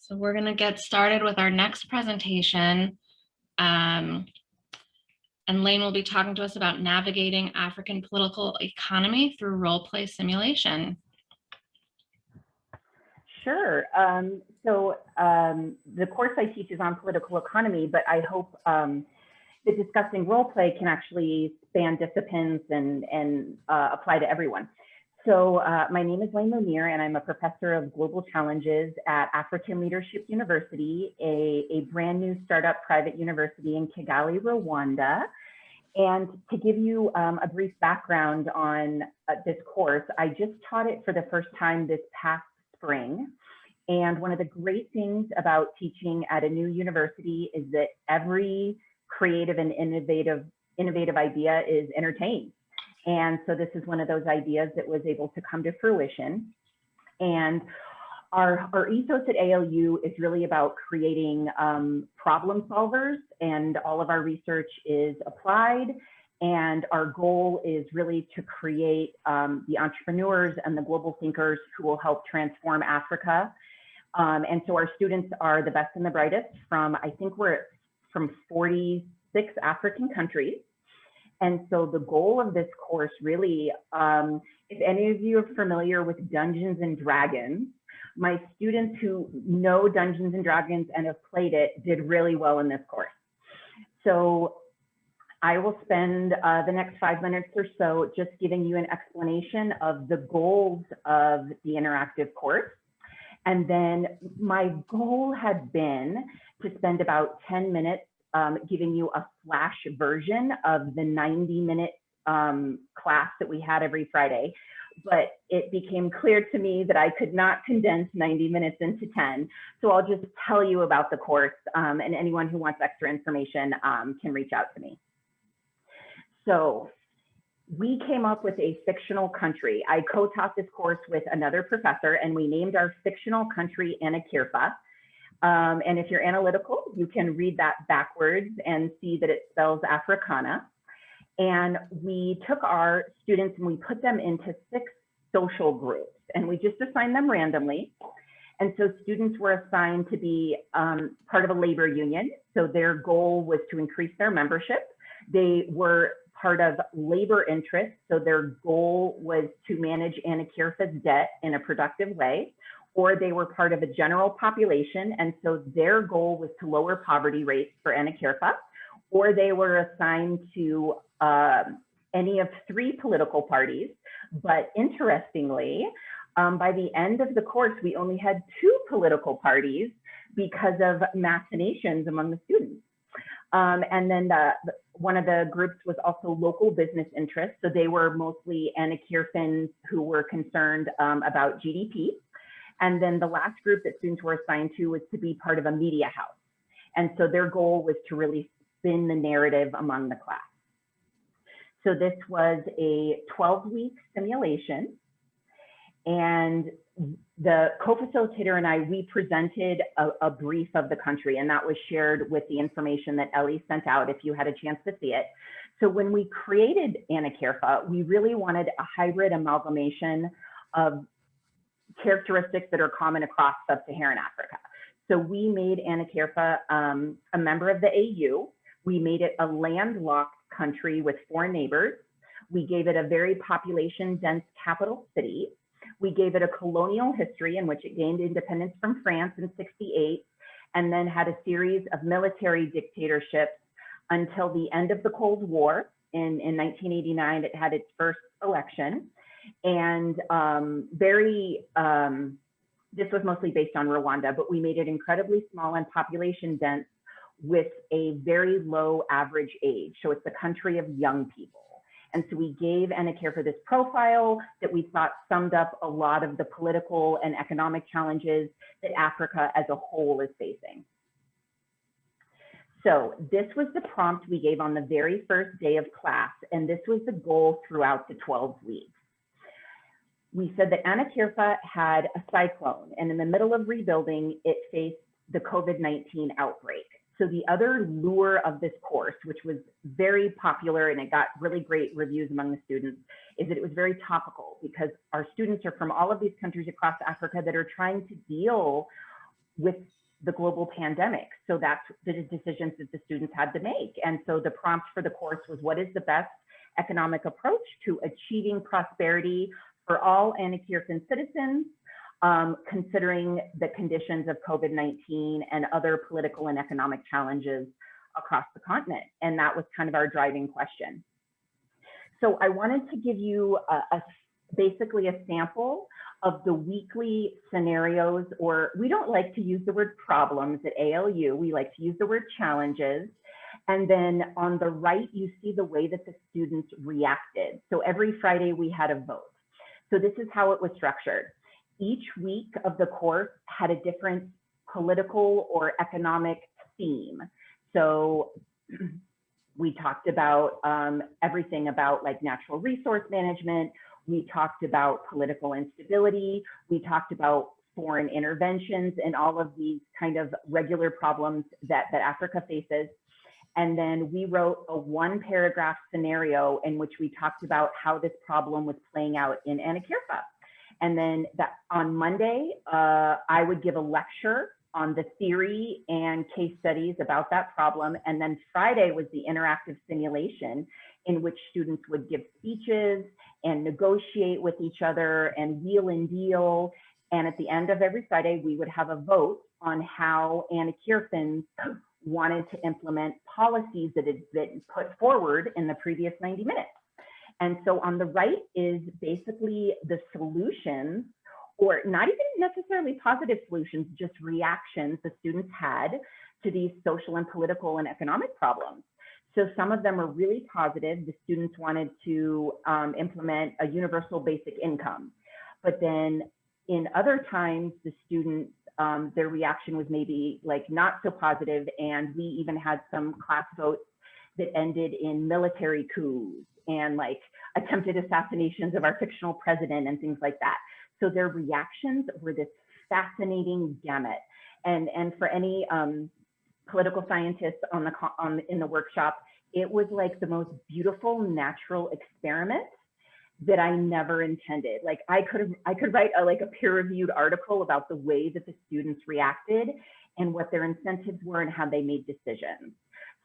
So we're going to get started with our next presentation. And Laine will be talking to us about navigating African political economy through role play simulation. Sure. The course I teach is on political economy, but I hope that discussing role play can actually span disciplines and apply to everyone. So my name is Laine Munir, and I'm a professor of global challenges at African Leadership University, a brand new startup private university in Kigali, Rwanda. And to give you a brief background on this course, I just taught it for the first time this past spring. And one of the great things about teaching at a new university is that every creative and innovative idea is entertained. And so this is one of those ideas that was able to come to fruition. And our ethos at ALU is really about creating problem solvers, and all of our research is applied. And our goal is really to create the entrepreneurs and the global thinkers who will help transform Africa. And so our students are the best and the brightest from, I think we're from 46 African countries. And so the goal of this course really, if any of you are familiar with Dungeons and Dragons, my students who know Dungeons and Dragons and have played it did really well in this course. So I will spend the next 5 minutes or so just giving you an explanation of the goals of the interactive course. And then my goal had been to spend about 10 minutes giving you a flash version of the 90-minute class that we had every Friday. But it became clear to me that I could not condense 90 minutes into 10. So I'll just tell you about the course, and anyone who wants extra information can reach out to me. So we came up with a fictional country. I co-taught this course with another professor, and we named our fictional country Anakirfa. And if you're analytical, you can read that backwards and see that it spells Africana. And we took our students and we put them into 6 social groups, and we just assigned them randomly. And so students were assigned to be part of a labor union. So their goal was to increase their membership. They were part of labor interests. So their goal was to manage Anakirfa's debt in a productive way. Or they were part of a general population, and so their goal was to lower poverty rates for Anakirfa. Or they were assigned to any of 3 political parties. But interestingly, by the end of the course, we only had 2 political parties because of machinations among the students. And then one of the groups was also local business interests. So they were mostly Anakirfans who were concerned about GDP. And then the last group that students were assigned to was to be part of a media house. And so their goal was to really spin the narrative among the class. So this was a 12-week simulation. And the co-facilitator and I, we presented a brief of the country, and that was shared with the information that Ellie sent out if you had a chance to see it. So when we created Anakirfa, we really wanted a hybrid amalgamation of characteristics that are common across sub-Saharan Africa. So we made Anakirfa a member of the AU. We made it a landlocked country with 4 neighbors. We gave it a very population-dense capital city. We gave it a colonial history in which it gained independence from France in '68, and then had a series of military dictatorships until the end of the Cold War. In 1989, it had its first election. And this was mostly based on Rwanda, but we made it incredibly small and population dense with a very low average age. So it's a country of young people. And so we gave Anakirfa this profile that we thought summed up a lot of the political and economic challenges that Africa as a whole is facing. So this was the prompt we gave on the very first day of class, and this was the goal throughout the 12 weeks. We said that Anakirfa had a cyclone, and in the middle of rebuilding, it faced the COVID-19 outbreak. So the other lure of this course, which was very popular and it got really great reviews among the students, is that it was very topical because our students are from all of these countries across Africa that are trying to deal with the global pandemic. So that's the decisions that the students had to make. And so the prompt for the course was, what is the best economic approach to achieving prosperity for all Anakerfin citizens, considering the conditions of COVID-19 and other political and economic challenges across the continent? And that was kind of our driving question. So I wanted to give you basically a sample of the weekly scenarios, or we don't like to use the word problems at ALU, we like to use the word challenges. And then on the right, you see the way that the students reacted. So every Friday we had a vote. So this is how it was structured. Each week of the course had a different political or economic theme. So we talked about everything about like natural resource management. We talked about political instability. We talked about foreign interventions and all of these kind of regular problems that Africa faces. And then we wrote a 1-paragraph scenario in which we talked about how this problem was playing out in Anakerfa. And then on Monday, I would give a lecture on the theory and case studies about that problem. And then Friday was the interactive simulation in which students would give speeches and negotiate with each other and wheel and deal. And at the end of every Friday, we would have a vote on how Anakerfins wanted to implement policies that had been put forward in the previous 90 minutes. And so on the right is basically the solutions, or not even necessarily positive solutions, just reactions the students had to these social and political and economic problems. So some of them are really positive. The students wanted to implement a universal basic income. But then in other times, the students, their reaction was maybe like not so positive, and we even had some class votes that ended in military coups and like attempted assassinations of our fictional president and things like that. So their reactions were this fascinating gamut. And for any political scientists in the workshop, it was like the most beautiful natural experiment that I never intended. Like I could write a peer-reviewed article about the way that the students reacted and what their incentives were and how they made decisions.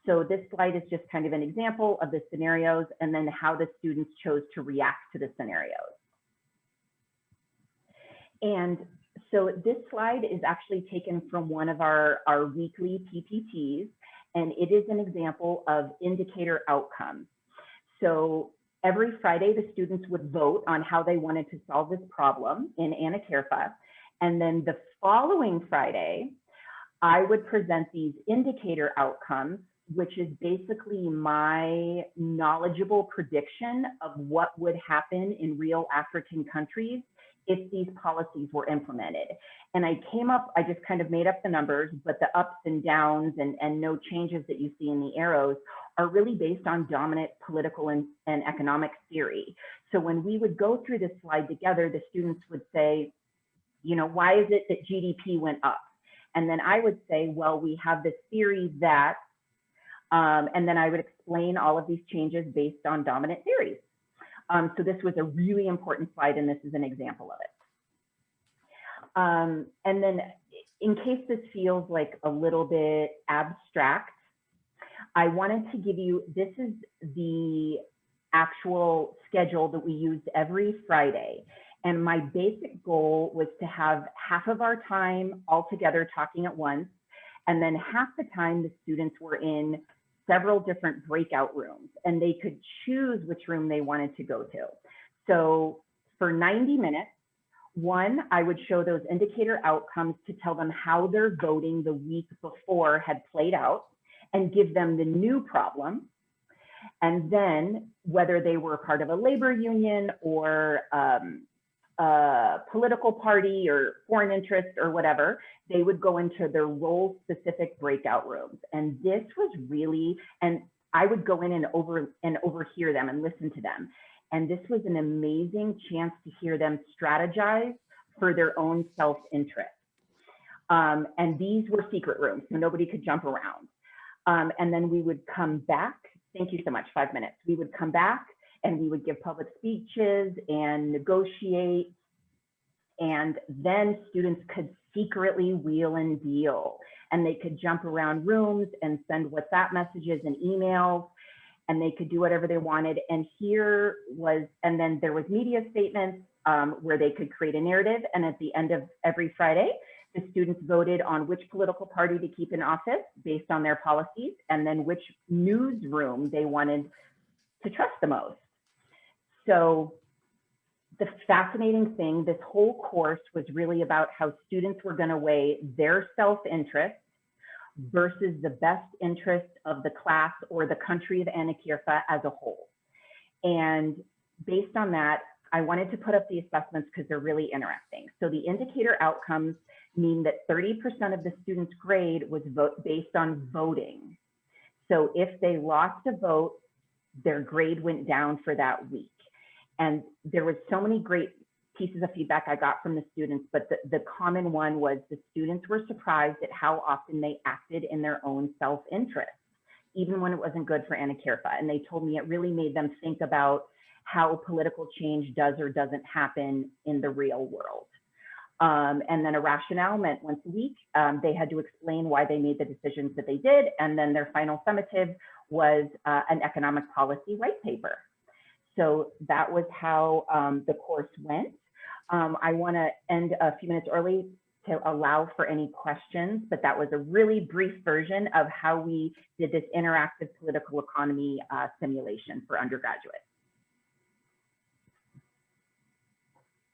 So this slide is just kind of an example of the scenarios and then how the students chose to react to the scenarios. And so this slide is actually taken from one of our weekly PPTs, and it is an example of indicator outcomes. So every Friday, the students would vote on how they wanted to solve this problem in Anakerfa. And then the following Friday, I would present these indicator outcomes, which is basically my knowledgeable prediction of what would happen in real African countries if these policies were implemented. And I just kind of made up the numbers, but the ups and downs and no changes that you see in the arrows are really based on dominant political and economic theory. So when we would go through this slide together, the students would say, you know, why is it that GDP went up? And then I would say, well, we have this theory that, and then I would explain all of these changes based on dominant theories. So this was a really important slide, and this is an example of it. And then in case this feels like a little bit abstract, I wanted to give you, this is the actual schedule that we used every Friday. And my basic goal was to have half of our time all together talking at once, and then half the time the students were in several different breakout rooms, and they could choose which room they wanted to go to. So for 90 minutes, I would show those indicator outcomes to tell them how their voting the week before had played out and give them the new problem. And then whether they were part of a labor union or a political party or foreign interest or whatever, they would go into their role-specific breakout rooms. And this was really, and I would go in and overhear them and listen to them. And this was an amazing chance to hear them strategize for their own self-interest. And these were secret rooms, so nobody could jump around. And then we would come back. Thank you so much, 5 minutes. We would come back and we would give public speeches and negotiate. And then students could secretly wheel and deal, and they could jump around rooms and send WhatsApp messages and emails, and they could do whatever they wanted. And then there was media statements where they could create a narrative. And at the end of every Friday, the students voted on which political party to keep in office based on their policies, and then which newsroom they wanted to trust the most. So the fascinating thing, this whole course was really about how students were going to weigh their self-interest versus the best interest of the class or the country of Anakirfa as a whole. And based on that, I wanted to put up the assessments because they're really interesting. So the indicator outcomes mean that 30% of the students' grade was based on voting. So if they lost a vote, their grade went down for that week. And there was so many great pieces of feedback I got from the students, but the common one was the students were surprised at how often they acted in their own self-interest, even when it wasn't good for Anakirfa. And they told me it really made them think about how political change does or doesn't happen in the real world. And then a rationale meant once a week, they had to explain why they made the decisions that they did. And then their final summative was an economic policy white paper. So that was how the course went. I want to end a few minutes early to allow for any questions, but that was a really brief version of how we did this interactive political economy simulation for undergraduate.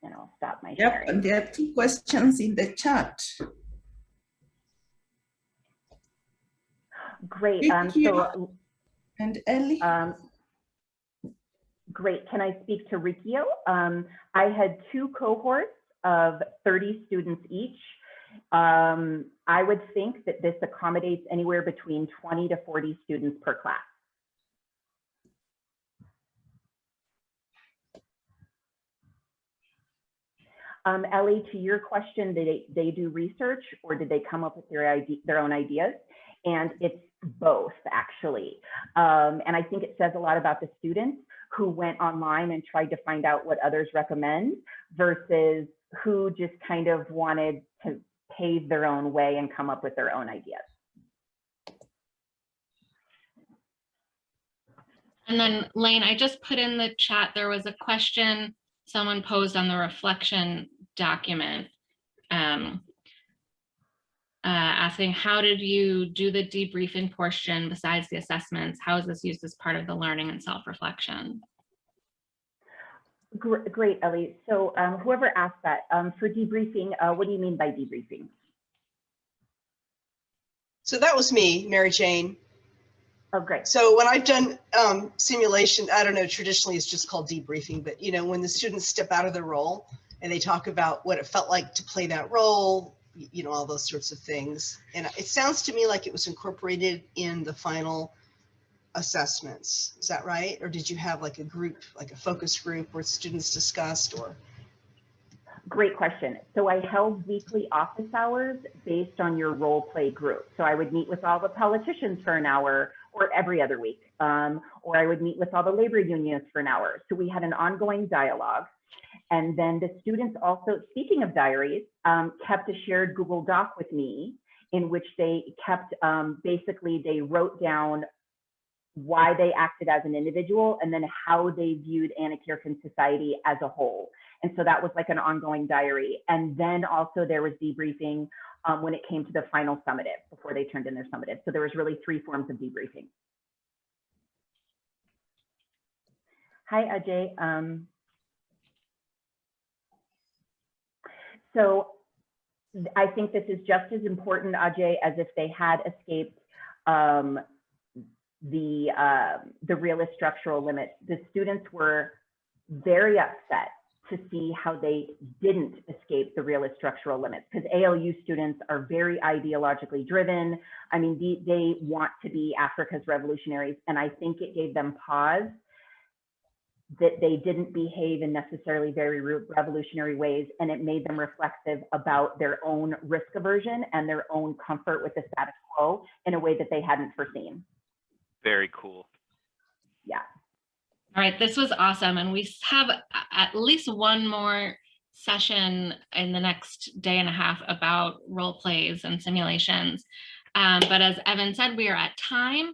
And I'll stop my sharing. And there are 2 questions in the chat. Great. And Ellie? Great. Can I speak to Rikio? I had 2 cohorts of 30 students each. I would think that this accommodates anywhere between 20 to 40 students per class. Ellie, to your question, did they do research or did they come up with their own ideas? And it's both, actually. And I think it says a lot about the students who went online and tried to find out what others recommend versus who just kind of wanted to pave their own way and come up with their own ideas. And then Laine, I just put in the chat, there was a question someone posed on the reflection document asking, how did you do the debriefing portion besides the assessments? How is this used as part of the learning and self-reflection? Great, Ellie. So whoever asked that, for debriefing, what do you mean by debriefing? So that was me, Mary Jane. Oh, great. So when I've done simulation, I don't know, traditionally it's just called debriefing, but you know, when the students step out of their role and they talk about what it felt like to play that role, you know, all those sorts of things. And it sounds to me like it was incorporated in the final assessments. Is that right? Or did you have like a group, like a focus group where students discussed or? Great question. So I held weekly office hours based on your role play group. So I would meet with all the politicians for an hour or every other week, or I would meet with all the labor unions for an hour. So we had an ongoing dialogue. And then the students also, speaking of diaries, kept a shared Google Doc with me in which they kept, basically they wrote down why they acted as an individual and then how they viewed Anakirkan society as a whole. And so that was like an ongoing diary. And then also there was debriefing when it came to the final summative before they turned in their summative. So there was really 3 forms of debriefing. Hi, Ajay. So I think this is just as important, Ajay, as if they had escaped the realist structural limits. The students were very upset to see how they didn't escape the realist structural limits, because ALU students are very ideologically driven. I mean, they want to be Africa's revolutionaries, and I think it gave them pause that they didn't behave in necessarily very revolutionary ways, and it made them reflective about their own risk aversion and their own comfort with the status quo in a way that they hadn't foreseen. Very cool. Yeah. All right, this was awesome. And we have at least one more session in the next day and a half about role plays and simulations. But as Evan said, we are at time.